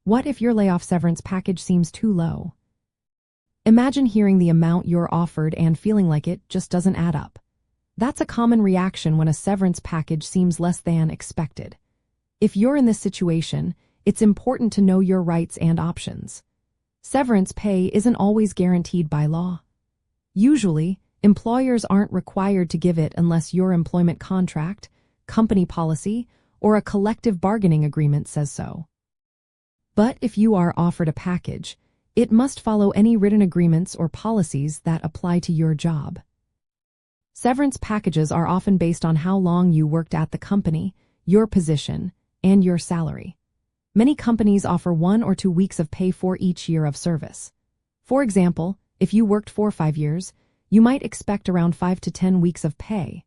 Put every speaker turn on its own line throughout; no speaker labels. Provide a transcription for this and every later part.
What if your layoff severance package seems too low? Imagine hearing the amount you're offered and feeling like it just doesn't add up. That's a common reaction when a severance package seems less than expected. If you're in this situation, it's important to know your rights and options. Severance pay isn't always guaranteed by law. Usually, employers aren't required to give it unless your employment contract, company policy, or a collective bargaining agreement says so. But if you are offered a package, it must follow any written agreements or policies that apply to your job. Severance packages are often based on how long you worked at the company, your position, and your salary. Many companies offer 1 or 2 weeks of pay for each year of service. For example, if you worked for 5 years, you might expect around 5 to 10 weeks of pay.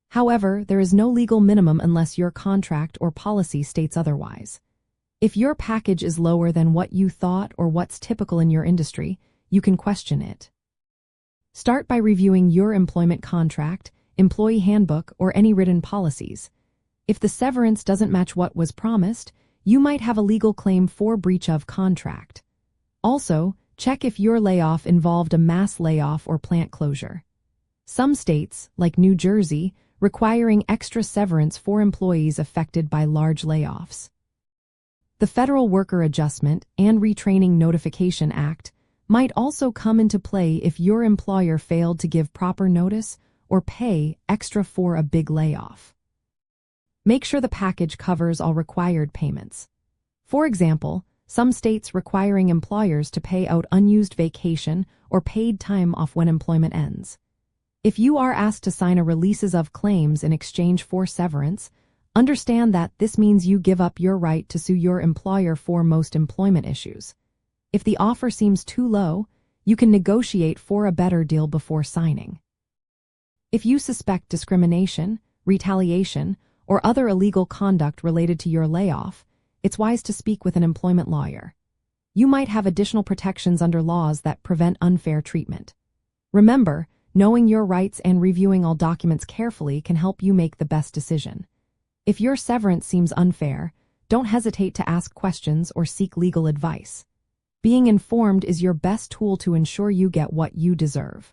However, there is no legal minimum unless your contract or policy states otherwise. If your package is lower than what you thought or what's typical in your industry, you can question it. Start by reviewing your employment contract, employee handbook, or any written policies. If the severance doesn't match what was promised, you might have a legal claim for breach of contract. Also, check if your layoff involved a mass layoff or plant closure. Some states, like New Jersey, requiring extra severance for employees affected by large layoffs. The Federal Worker Adjustment and Retraining Notification Act might also come into play if your employer failed to give proper notice or pay extra for a big layoff. Make sure the package covers all required payments. For example, some states requiring employers to pay out unused vacation or paid time off when employment ends. If you are asked to sign a releases of claims in exchange for severance, understand that this means you give up your right to sue your employer for most employment issues. If the offer seems too low, you can negotiate for a better deal before signing. If you suspect discrimination, retaliation, or other illegal conduct related to your layoff, it's wise to speak with an employment lawyer. You might have additional protections under laws that prevent unfair treatment. Remember, knowing your rights and reviewing all documents carefully can help you make the best decision. If your severance seems unfair, don't hesitate to ask questions or seek legal advice. Being informed is your best tool to ensure you get what you deserve.